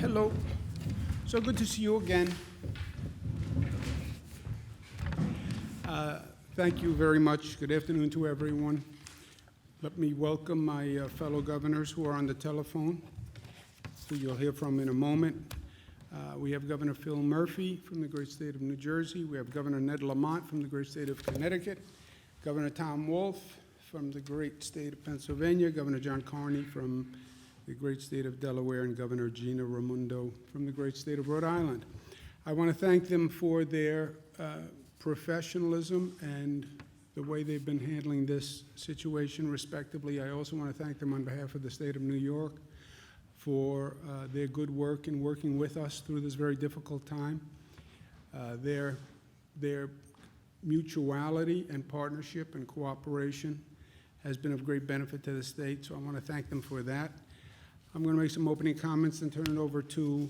Hello. So good to see you again. Thank you very much. Good afternoon to everyone. Let me welcome my fellow governors who are on the telephone, who you'll hear from in a moment. We have Governor Phil Murphy from the great state of New Jersey. We have Governor Ned Lamont from the great state of Connecticut. Governor Tom Wolf from the great state of Pennsylvania. Governor John Carney from the great state of Delaware, and Governor Gina Raimondo from the great state of Rhode Island. I want to thank them for their professionalism and the way they've been handling this situation respectively. I also want to thank them on behalf of the state of New York for their good work in working with us through this very difficult time. Their mutuality and partnership and cooperation has been of great benefit to the state, so I want to thank them for that. I'm going to make some opening comments and turn it over to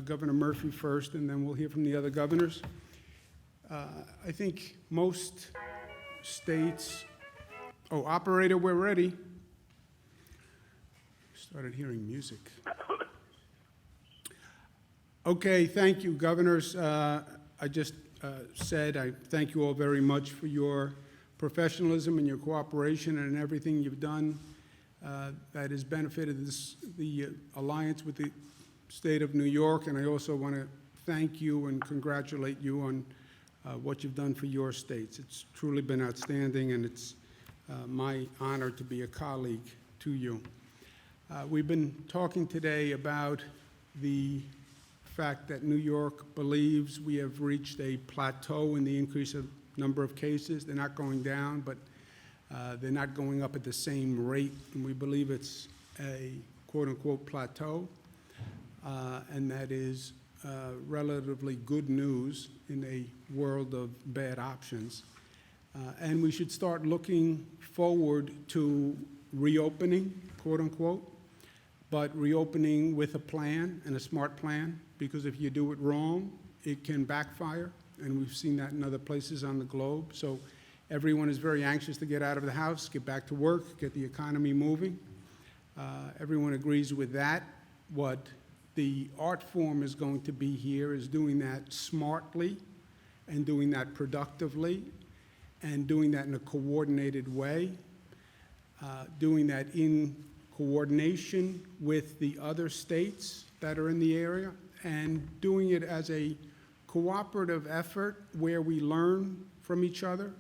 Governor Murphy first, and then we'll hear from the other governors. I think most states, operator, we're ready. Started hearing music. Okay, thank you, governors. I just said I thank you all very much for your professionalism and your cooperation and everything you've done that has benefited the alliance with the state of New York, and I also want to thank you and congratulate you on what you've done for your states. It's truly been outstanding, and it's my honor to be a colleague to you. We've been talking today about the fact that New York believes we have reached a plateau in the increase of number of cases. They're not going down, but they're not going up at the same rate, and we believe it's a quote-unquote plateau, and that is relatively good news in a world of bad options. And we should start looking forward to reopening, quote-unquote, but reopening with a plan and a smart plan, because if you do it wrong, it can backfire, and we've seen that in other places on the globe. So everyone is very anxious to get out of the house, get back to work, get the economy moving. Everyone agrees with that. What the art form is going to be here is doing that smartly and doing that productively and doing that in a coordinated way, doing that in coordination with the other states that are in the area, and doing it as a cooperative effort where we learn from each other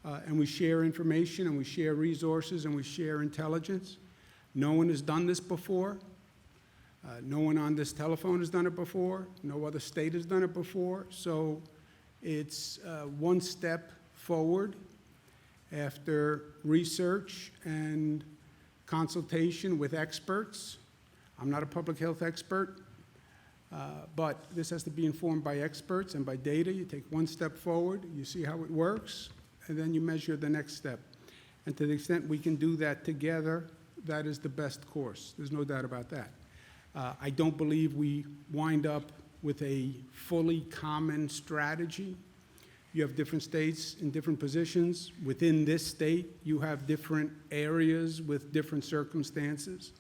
and we share information and we share resources and we share intelligence. No one has done this before. No one on this telephone has done it before. No other state has done it before. So it's one step forward after research and consultation with experts. I'm not a public health expert, but this has to be informed by experts and by data. You take one step forward, you see how it works, and then you measure the next step. And to the extent we can do that together, that is the best course. There's no doubt about that. I don't believe we wind up with a fully common strategy. You have different states in different positions. Within this state, you have different areas with different circumstances,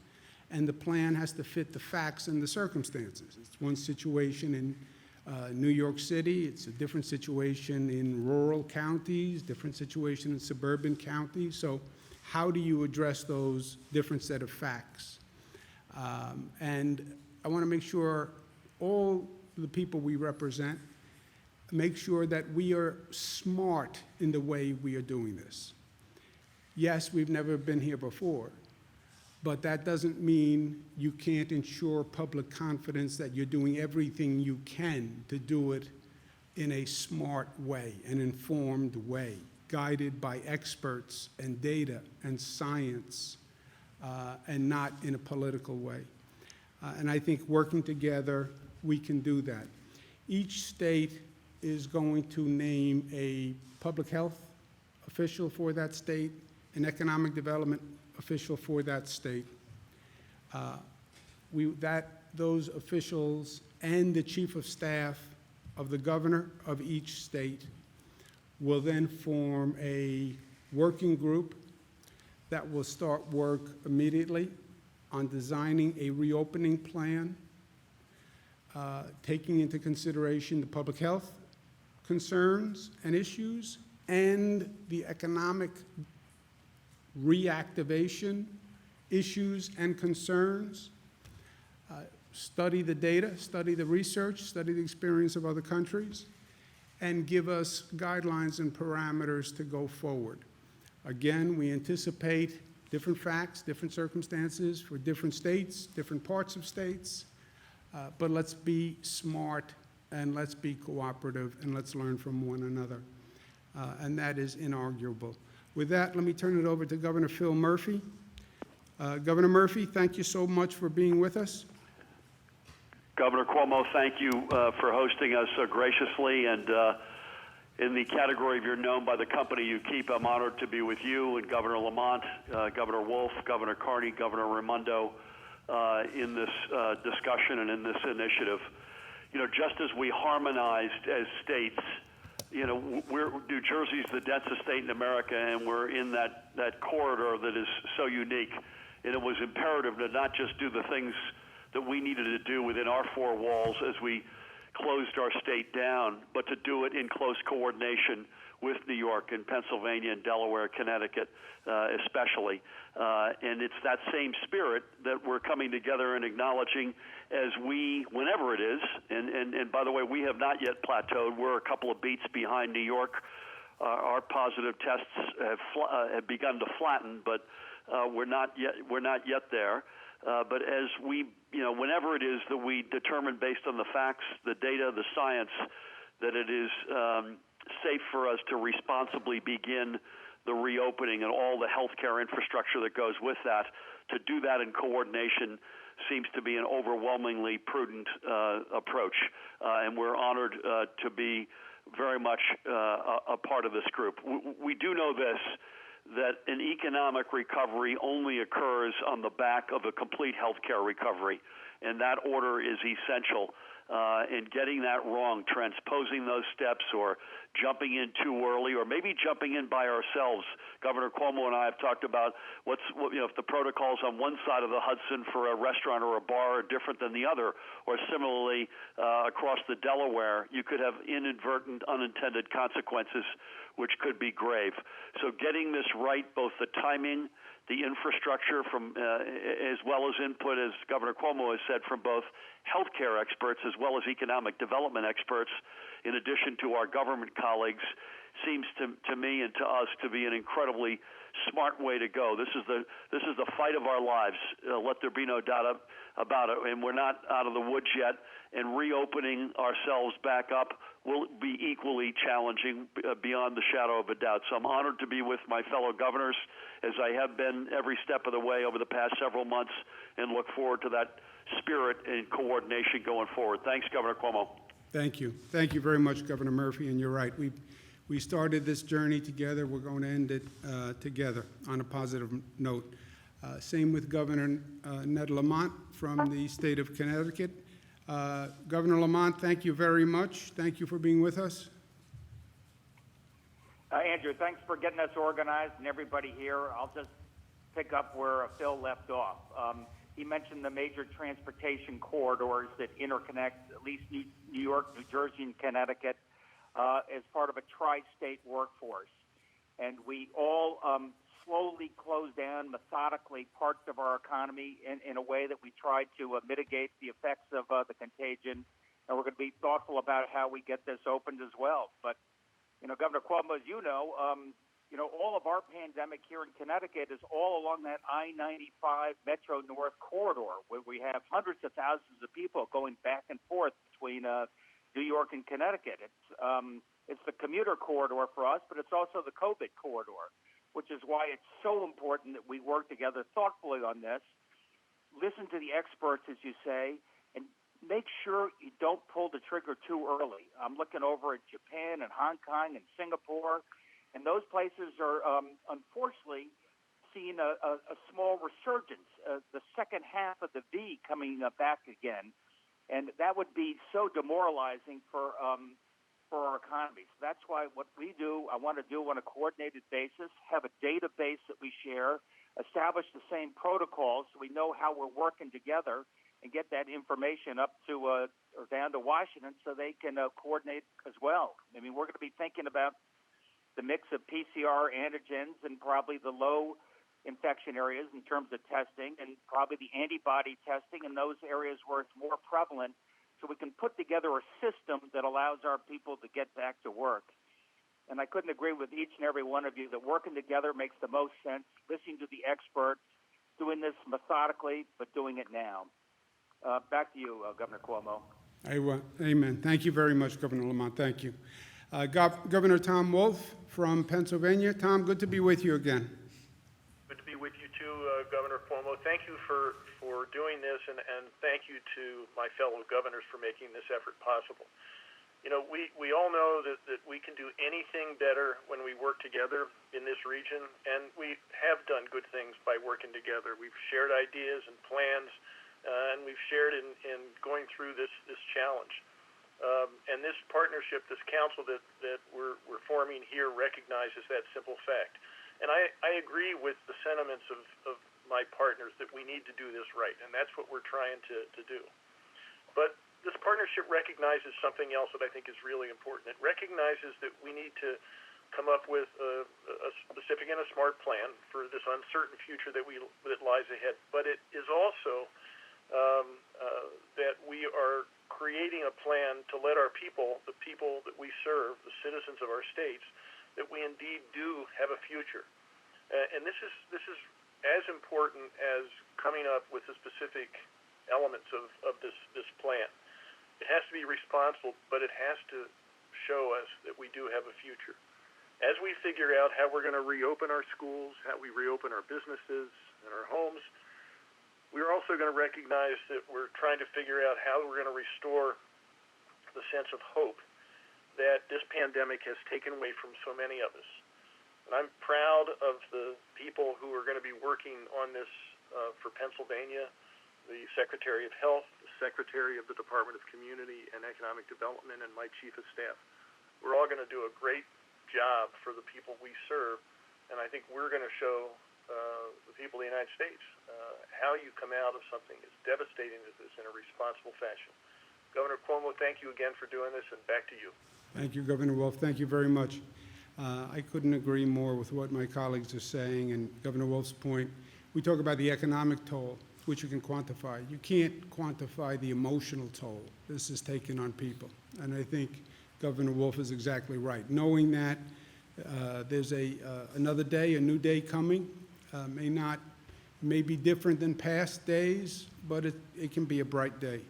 and the plan has to fit the facts and the circumstances. It's one situation in New York City, it's a different situation in rural counties, different situation in suburban counties. So how do you address those different set of facts? And I want to make sure all the people we represent make sure that we are smart in the way we are doing this. Yes, we've never been here before, but that doesn't mean you can't ensure public confidence that you're doing everything you can to do it in a smart way, an informed way, guided by experts and data and science, and not in a political way. And I think working together, we can do that. Each state is going to name a public health official for that state, an economic development official for that state. Those officials and the chief of staff of the governor of each state will then form a working group that will start work immediately on designing a reopening plan taking into consideration the public health concerns and issues and the economic reactivation issues and concerns. Study the data, study the research, study the experience of other countries, and give us guidelines and parameters to go forward. Again, we anticipate different facts, different circumstances for different states, different parts of states, but let's be smart and let's be cooperative and let's learn from one another. And that is inarguable. With that, let me turn it over to Governor Phil Murphy. Governor Murphy, thank you so much for being with us. Governor Cuomo, thank you for hosting us so graciously, and in the category of you're known by the company you keep, I'm honored to be with you and Governor Lamont, Governor Wolf, Governor Carney, Governor Raimondo in this discussion and in this initiative. You know, just as we harmonized as states, you know, New Jersey's the densest state in America, and we're in that corridor that is so unique, and it was imperative to not just do the things that we needed to do within our four walls as we closed our state down, but to do it in close coordination with New York and Pennsylvania and Delaware, Connecticut especially. And it's that same spirit that we're coming together and acknowledging as we, whenever it is, and by the way, we have not yet plateaued. We're a couple of beats behind New York. Our positive tests have begun to flatten, but we're not yet there. But as we, you know, whenever it is that we determine based on the facts, the data, the science, that it is safe for us to responsibly begin the reopening and all the healthcare infrastructure that goes with that, to do that in coordination seems to be an overwhelmingly prudent approach. And we're honored to be very much a part of this group. We do know this, that an economic recovery only occurs on the back of a complete healthcare recovery, and that order is essential. And getting that wrong, transposing those steps or jumping in too early, or maybe jumping in by ourselves. Governor Cuomo and I have talked about if the protocols on one side of the Hudson for a restaurant or a bar are different than the other, or similarly across the Delaware, you could have inadvertent, unintended consequences which could be grave. So getting this right, both the timing, the infrastructure, from as well as input, as Governor Cuomo has said, from both healthcare experts as well as economic development experts, in addition to our government colleagues, seems to me and to us to be an incredibly smart way to go. This is the fight of our lives. Let there be no doubt about it. And we're not out of the woods yet. And reopening ourselves back up will be equally challenging beyond the shadow of a doubt. So I'm honored to be with my fellow governors, as I have been every step of the way over the past several months, and look forward to that spirit and coordination going forward. Thanks, Governor Cuomo. Thank you. Thank you very much, Governor Murphy, and you're right. We started this journey together. We're going to end it together on a positive note. Same with Governor Ned Lamont from the state of Connecticut. Governor Lamont, thank you very much. Thank you for being with us. Andrew, thanks for getting us organized and everybody here. I'll just pick up where Phil left off. He mentioned the major transportation corridors that interconnect at least New York, New Jersey, and Connecticut as part of a tri-state workforce. And we all slowly closed down methodically parts of our economy in a way that we tried to mitigate the effects of the contagion. And we're going to be thoughtful about how we get this opened as well. But, you know, Governor Cuomo, as you know, all of our pandemic here in Connecticut is all along that I-95 Metro North corridor, where we have hundreds of thousands of people going back and forth between New York and Connecticut. It's the commuter corridor for us, but it's also the COVID corridor, which is why it's so important that we work together thoughtfully on this. Listen to the experts, as you say, and make sure you don't pull the trigger too early. I'm looking over at Japan and Hong Kong and Singapore, and those places are unfortunately seeing a small resurgence, the second half of the V coming back again, and that would be so demoralizing for our economy. So that's why what we do, I want to do on a coordinated basis, have a database that we share, establish the same protocols so we know how we're working together, and get that information up to or down to Washington so they can coordinate as well. I mean, we're going to be thinking about the mix of PCR antigens and probably the low infection areas in terms of testing, and probably the antibody testing in those areas where it's more prevalent, so we can put together a system that allows our people to get back to work. And I couldn't agree with each and every one of you that working together makes the most sense, listening to the experts, doing this methodically, but doing it now. Back to you, Governor Cuomo. Amen. Thank you very much, Governor Lamont. Thank you. Governor Tom Wolf from Pennsylvania. Tom, good to be with you again. Good to be with you too, Governor Cuomo. Thank you for doing this, and thank you to my fellow governors for making this effort possible. You know, we all know that we can do anything better when we work together in this region, and we have done good things by working together. We've shared ideas and plans, and we've shared in going through this challenge. And this partnership, this council that we're forming here recognizes that simple fact. And I agree with the sentiments of my partners that we need to do this right, and that's what we're trying to do. But this partnership recognizes something else that I think is really important. It recognizes that we need to come up with a specific and a smart plan for this uncertain future that lies ahead. But it is also that we are creating a plan to let our people, the people that we serve, the citizens of our states, that we indeed do have a future. And this is as important as coming up with the specific elements of this plan. It has to be responsible, but it has to show us that we do have a future. As we figure out how we're going to reopen our schools, how we reopen our businesses and our homes, we're also going to recognize that we're trying to figure out how we're going to restore the sense of hope that this pandemic has taken away from so many of us. And I'm proud of the people who are going to be working on this for Pennsylvania, the Secretary of Health, the Secretary of the Department of Community and Economic Development, and my Chief of Staff. We're all going to do a great job for the people we serve, and I think we're going to show the people of the United States how you come out of something as devastating as this in a responsible fashion. Governor Cuomo, thank you again for doing this, and back to you. Thank you, Governor Wolf. Thank you very much. I couldn't agree more with what my colleagues are saying, and Governor Wolf's point. We talk about the economic toll, which you can quantify. You can't quantify the emotional toll this has taken on people. And I think Governor Wolf is exactly right. Knowing that there's another day, a new day coming, may be different than past days, but it can be a bright day.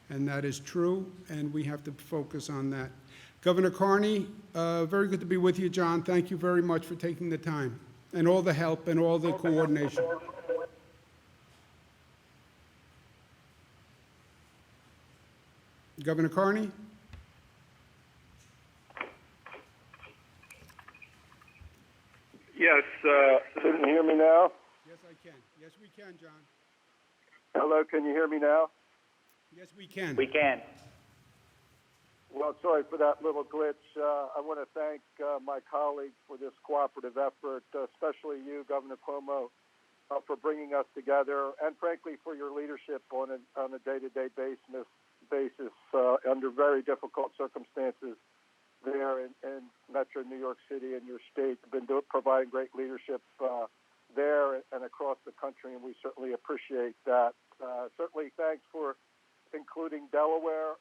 And that is true, and we have to focus on that. Governor Carney, very good to be with you, John. Thank you very much for taking the time and all the help and all the coordination. Governor Carney? Yes, can you hear me now? Yes, I can. Yes, we can, John. Hello, can you hear me now? Yes, we can. We can. Well, sorry for that little glitch. I want to thank my colleagues for this cooperative effort, especially you, Governor Cuomo, for bringing us together, and frankly for your leadership on a day-to-day basis under very difficult circumstances there in Metro New York City and your state. You've been providing great leadership there and across the country, and we certainly appreciate that. Certainly thanks for including Delaware.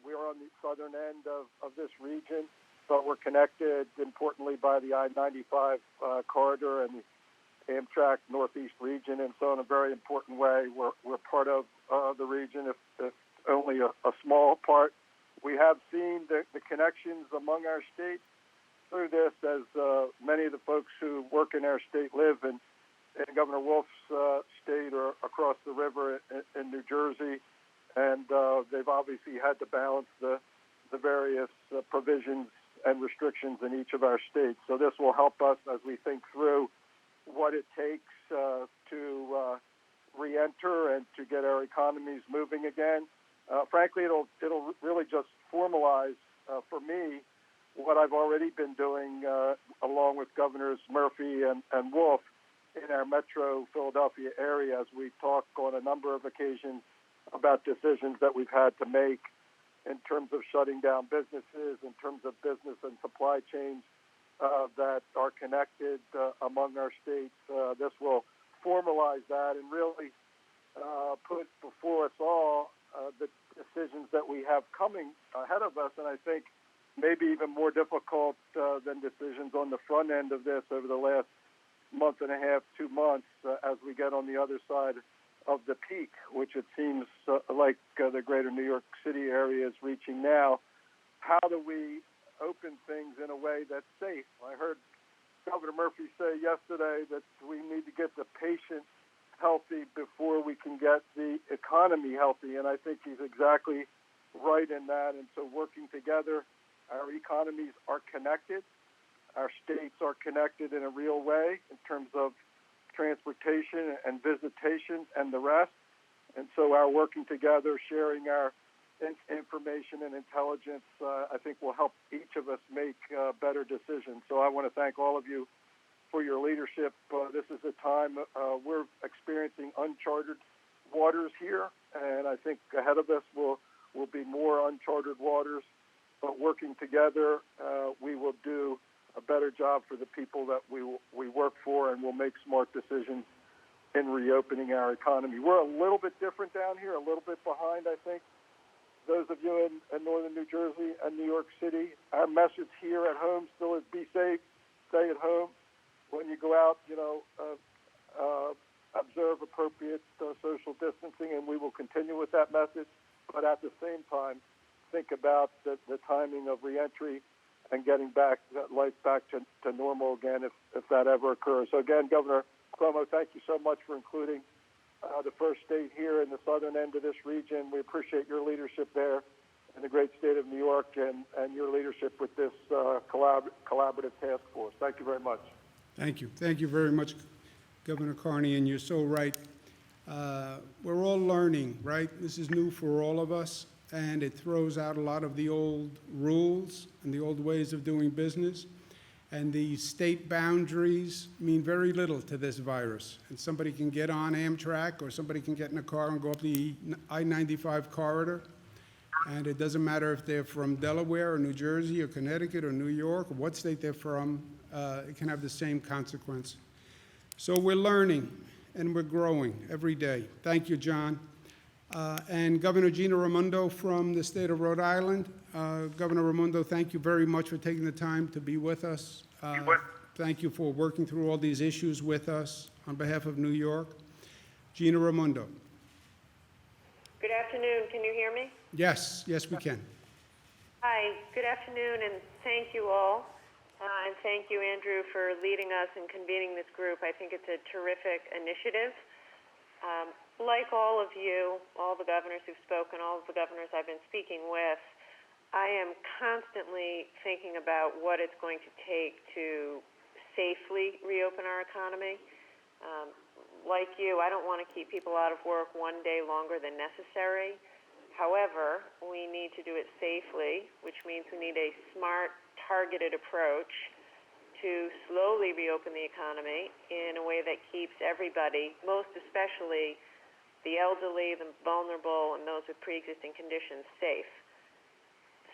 We are on the southern end of this region, but we're connected, importantly, by the I-95 corridor and the Amtrak Northeast region, and so in a very important way, we're part of the region, if only a small part. We have seen the connections among our states through this, as many of the folks who work in our state live in Governor Wolf's state or across the river in New Jersey, and they've obviously had to balance the various provisions and restrictions in each of our states. So this will help us as we think through what it takes to re-enter and to get our economies moving again. Frankly, it'll really just formalize for me what I've already been doing along with Governors Murphy and Wolf in our Metro Philadelphia area, as we talk on a number of occasions about decisions that we've had to make in terms of shutting down businesses, in terms of business and supply chains that are connected among our states. This will formalize that and really put before us all the decisions that we have coming ahead of us, and I think maybe even more difficult than decisions on the front end of this over the last month and a half, 2 months, as we get on the other side of the peak, which it seems like the greater New York City area is reaching now. How do we open things in a way that's safe? I heard Governor Murphy say yesterday that we need to get the patient healthy before we can get the economy healthy, and I think he's exactly right in that. And so working together, our economies are connected. Our states are connected in a real way in terms of transportation and visitation and the rest. And so our working together, sharing our information and intelligence, I think will help each of us make better decisions. So I want to thank all of you for your leadership. This is a time we're experiencing uncharted waters here, and I think ahead of us will be more uncharted waters. But working together, we will do a better job for the people that we work for, and we'll make smart decisions in reopening our economy. We're a little bit different down here, a little bit behind, I think. Those of you in northern New Jersey and New York City, our message here at home still is be safe, stay at home. When you go out, observe appropriate social distancing, and we will continue with that message. But at the same time, think about the timing of reentry and getting life back to normal again if that ever occurs. So again, Governor Cuomo, thank you so much for including the first state here in the southern end of this region. We appreciate your leadership there in the great state of New York and your leadership with this collaborative task force. Thank you very much. Thank you. Thank you very much, Governor Carney, and you're so right. We're all learning, right? This is new for all of us, and it throws out a lot of the old rules and the old ways of doing business. And the state boundaries mean very little to this virus. And somebody can get on Amtrak, or somebody can get in a car and go up the I-95 corridor. And it doesn't matter if they're from Delaware or New Jersey or Connecticut or New York or what state they're from, it can have the same consequence. So we're learning and we're growing every day. Thank you, John. And Governor Gina Raimondo from the state of Rhode Island. Governor Raimondo, thank you very much for taking the time to be with us. Thank you for working through all these issues with us on behalf of New York. Gina Raimondo. Good afternoon. Can you hear me? Yes, yes, we can. Hi. Good afternoon, and thank you all. And thank you, Andrew, for leading us and convening this group. I think it's a terrific initiative. Like all of you, all the governors who've spoken, all of the governors I've been speaking with, I am constantly thinking about what it's going to take to safely reopen our economy. Like you, I don't want to keep people out of work one day longer than necessary. However, we need to do it safely, which means we need a smart, targeted approach to slowly reopen the economy in a way that keeps everybody, most especially the elderly, the vulnerable, and those with pre-existing conditions, safe.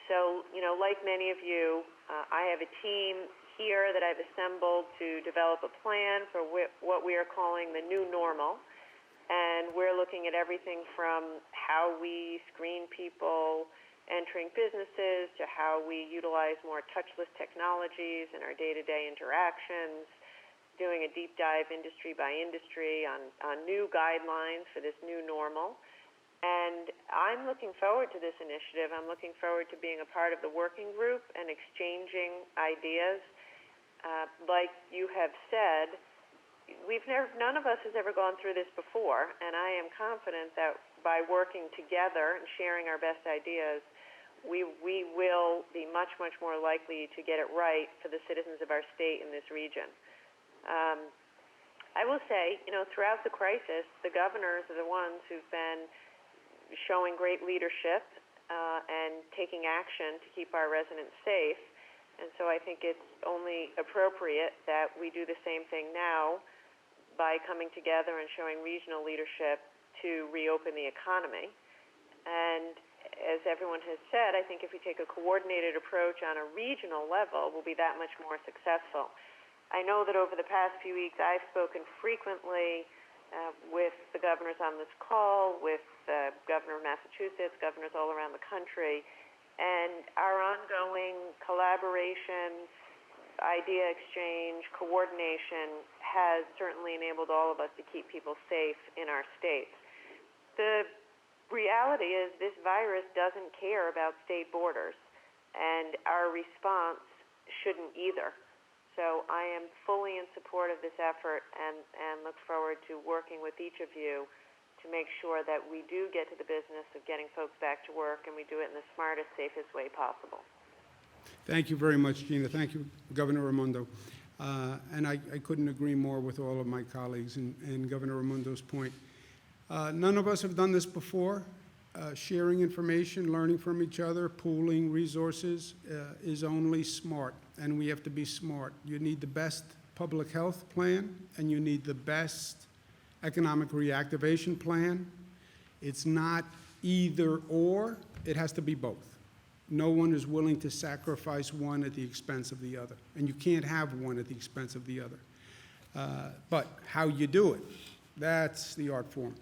So, like many of you, I have a team here that I've assembled to develop a plan for what we are calling the new normal. And we're looking at everything from how we screen people entering businesses to how we utilize more touchless technologies in our day-to-day interactions, doing a deep dive industry by industry on new guidelines for this new normal. And I'm looking forward to this initiative. I'm looking forward to being a part of the working group and exchanging ideas. Like you have said, none of us has ever gone through this before, and I am confident that by working together and sharing our best ideas, we will be much, much more likely to get it right for the citizens of our state and this region. I will say, throughout the crisis, the governors are the ones who've been showing great leadership and taking action to keep our residents safe. And so I think it's only appropriate that we do the same thing now by coming together and showing regional leadership to reopen the economy. as everyone has said, I think if we take a coordinated approach on a regional level, we'll be that much more successful. I know that over the past few weeks, I've spoken frequently with the governors on this call, with Governor of Massachusetts, governors all around the country, and our ongoing collaboration, idea exchange, coordination has certainly enabled all of us to keep people safe in our states. The reality is this virus doesn't care about state borders, and our response shouldn't either. So I am fully in support of this effort and look forward to working with each of you to make sure that we do get to the business of getting folks back to work, and we do it in the smartest, safest way possible. Thank you very much, Gina. Thank you, Governor Raimondo. And I couldn't agree more with all of my colleagues and Governor Raimondo's point. None of us have done this before. Sharing information, learning from each other, pooling resources is only smart, and we have to be smart. You need the best public health plan, and you need the best economic reactivation plan. It's not either or, it has to be both. No one is willing to sacrifice one at the expense of the other, and you can't have one at the expense of the other. But how you do it, that's the art form.